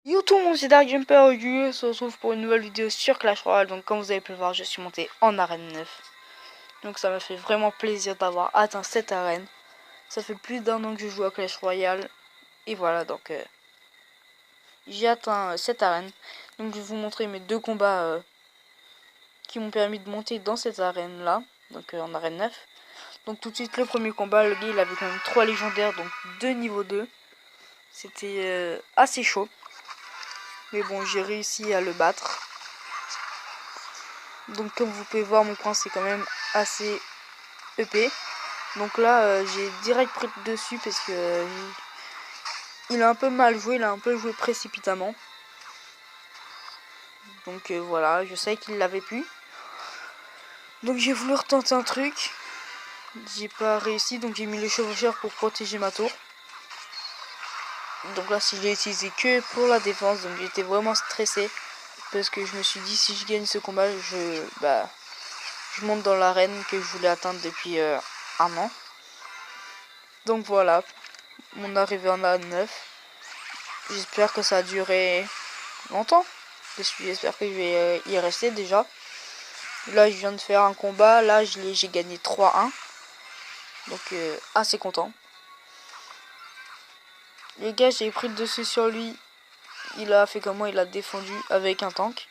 Yo tout le monde, c'est Dark Jumper. Aujourd'hui on se retrouve pour une nouvelle vidéo sur Clash Royale. Donc comme vous avez pu le voir, je suis monté en arène 9. Donc ça m'a fait vraiment plaisir d'avoir atteint cette arène. Ça fait plus d'un an que je joue à Clash Royale. Et voilà, donc j'ai atteint cette arène. Donc je vais vous montrer mes deux combats qui m'ont permis de monter dans cette arène là. Donc en arène 9. Donc tout de suite le premier combat, le gars il avait quand même 3 légendaires, donc 2 niveau 2. C'était assez chaud. Mais bon, j'ai réussi à le battre. Donc comme vous pouvez voir, mon point c'est quand même assez EP. Donc là j'ai direct pris dessus parce que il a un peu mal joué, il a un peu joué précipitamment. Donc voilà, je sais qu'il l'avait pu. Donc j'ai voulu retenter un truc. J'ai pas réussi, donc j'ai mis le chevaucheur pour protéger ma tour. Donc là si je l'ai utilisé que pour la défense, donc j'étais vraiment stressé. Parce que je me suis dit si je gagne ce combat, je monte dans l'arène que je voulais atteindre depuis un an. Donc voilà, mon arrivée en A9. J'espère que ça a duré longtemps. J'espère que je vais y rester déjà. Là, je viens de faire un combat. Là, j'ai gagné 3-1. Donc, assez content. Les gars, j'ai pris le dessus sur lui. Il a fait comment? Il a défendu avec un tank.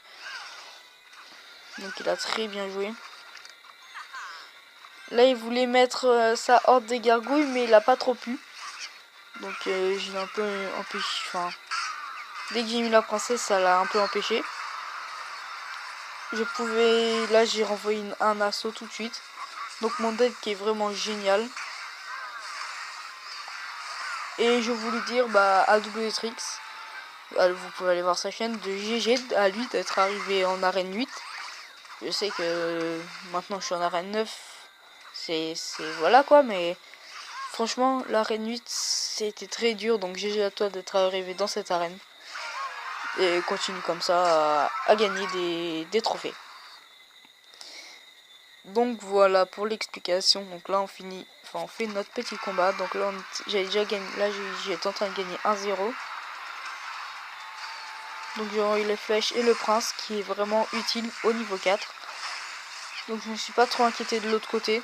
Donc, il a très bien joué. Là, il voulait mettre sa horde des gargouilles, mais il a pas trop pu. Donc, j'ai un peu empêché. Enfin, dès que j'ai mis la princesse, ça l'a un peu empêché. Je pouvais... Là, j'ai renvoyé un assaut tout de suite. Donc, mon deck qui est vraiment génial. Et je voulais dire à WTRIX, vous pouvez aller voir sa chaîne, de GG à lui d'être arrivé en arène 8. Je sais que maintenant je suis en arène 9. C'est voilà quoi, mais franchement, l'arène 8 c'était très dur. Donc GG à toi d'être arrivé dans cette arène. Et continue comme ça à gagner des trophées. Donc voilà pour l'explication. Donc là on finit, enfin on fait notre petit combat. Donc là j'ai déjà gagné, là j'étais en train de gagner 1-0. Donc j'ai eu les flèches et le prince qui est vraiment utile au niveau 4. Donc je ne me suis pas trop inquiété de l'autre côté.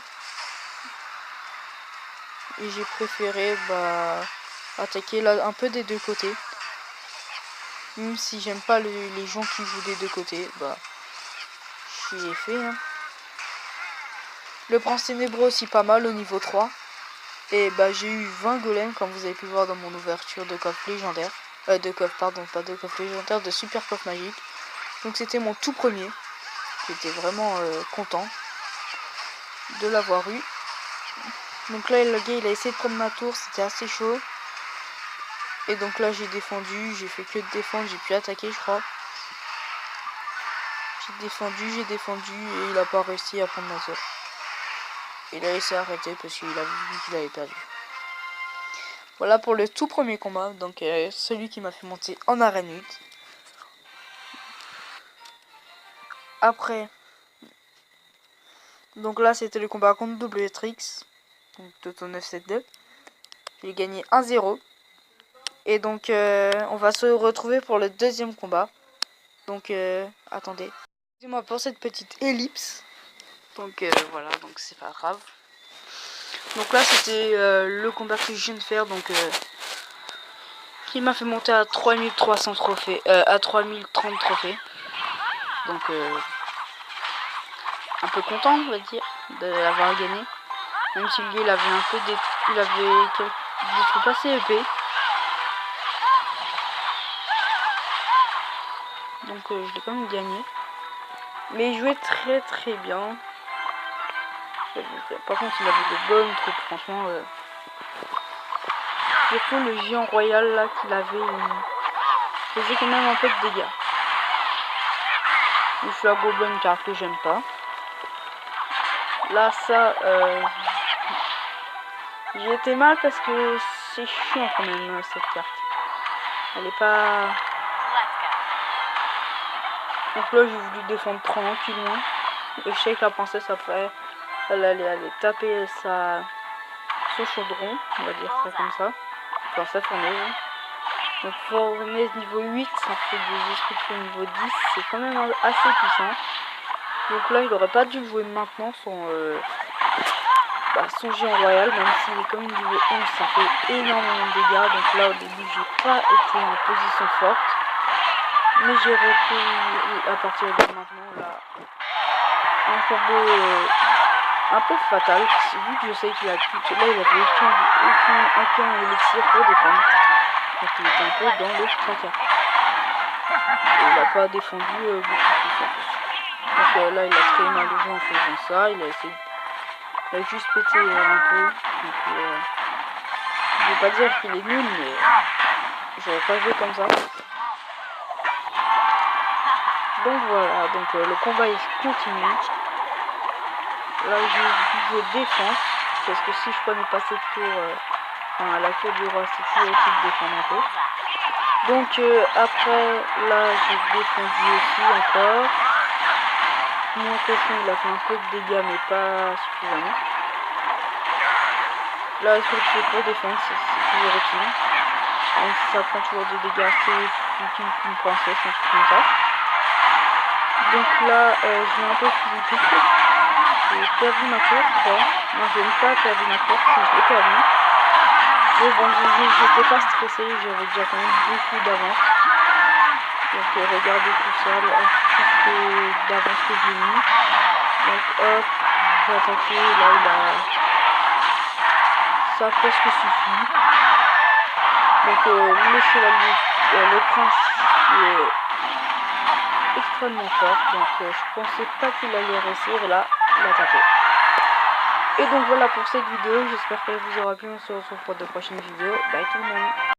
Et j'ai préféré attaquer là un peu des deux côtés. Même si j'aime pas les gens qui jouent des deux côtés, je l'ai fait. Hein. Le prince ténébreux aussi pas mal au niveau 3. Et j'ai eu 20 golems comme vous avez pu voir dans mon ouverture de coffre légendaire. De coffre, pardon, pas de coffre légendaire, de super coffre magique. Donc c'était mon tout premier. J'étais vraiment content de l'avoir eu. Donc là le gars il a essayé de prendre ma tour, c'était assez chaud. Et donc là j'ai défendu, j'ai fait que de défendre, j'ai pu attaquer je crois. J'ai défendu et il a pas réussi à prendre ma tour. Il a essayé d'arrêter parce qu'il a vu qu'il avait perdu. Voilà pour le tout premier combat, donc celui qui m'a fait monter en arène 8. Après, donc là c'était le combat contre WTRIX, donc Toto 972. J'ai gagné 1-0. Et donc on va se retrouver pour le deuxième combat. Donc attendez. Excusez-moi pour cette petite ellipse. Donc voilà, donc c'est pas grave. Donc là c'était le combat que je viens de faire, donc qui m'a fait monter à 3300 trophées, à 3030 trophées. Donc un peu content on va dire de l'avoir gagné. Même si le gars il avait un peu il avait des trucs assez épais. Donc je l'ai quand même gagné. Mais il jouait très très bien. Par contre il avait de bonnes troupes, franchement. Surtout le géant royal là qu'il avait, il faisait quand même un peu de dégâts. Je suis à Goblin car que j'aime pas. Là ça, j'ai été mal parce que c'est chiant quand même cette carte. Elle est pas... Donc là j'ai voulu défendre tranquillement. Et je sais que la princesse après, elle allait aller taper son chaudron, on va dire ça comme ça. Enfin sa fournaise. Donc fournaise niveau 8, ça fait des esprits de feu niveau 10, c'est quand même assez puissant. Donc là il aurait pas dû jouer maintenant son géant royal, même s'il est comme niveau 11, ça fait énormément de dégâts. Donc là au début j'ai pas été en position forte, mais j'ai repris à partir de maintenant là un combo un peu fatal, vu que je sais qu'il a tout. Là il avait aucun élixir pour défendre, donc il était un peu dans le tracas. Et il a pas défendu beaucoup plus en plus. Donc là il a très mal joué en faisant ça, il a juste pété un peu. Donc je vais pas dire qu'il est nul, mais j'aurais pas joué comme ça. Donc voilà, donc le combat il continue. Là je joue défense, parce que si je prenais pas cette tour, à la tour du roi, c'est plus utile de défendre un peu. Donc après là j'ai défendu aussi encore. Mon cochon il a fait un peu de dégâts mais pas suffisamment. Là il faut le tuer pour défendre, c'est toujours utile. Même si ça prend toujours des dégâts, c'est une princesse, un truc comme ça. Donc là j'ai un peu flippé. J'ai perdu ma tour, je crois. Non, j'ai même pas perdu ma tour, si je l'ai perdu. Mais bon, j'étais pas stressé, j'avais déjà quand même beaucoup d'avance. Donc regardez tout ça, là, tout d'avance que j'ai mis. Donc hop, j'ai attaqué, là il a... Ça a presque suffi. Donc le chevalier, le prince est extrêmement fort. Donc je pensais pas qu'il allait réussir et là, il a tapé. Et donc voilà pour cette vidéo, j'espère qu'elle vous aura plu, on se retrouve pour de prochaines vidéos. Bye tout le monde.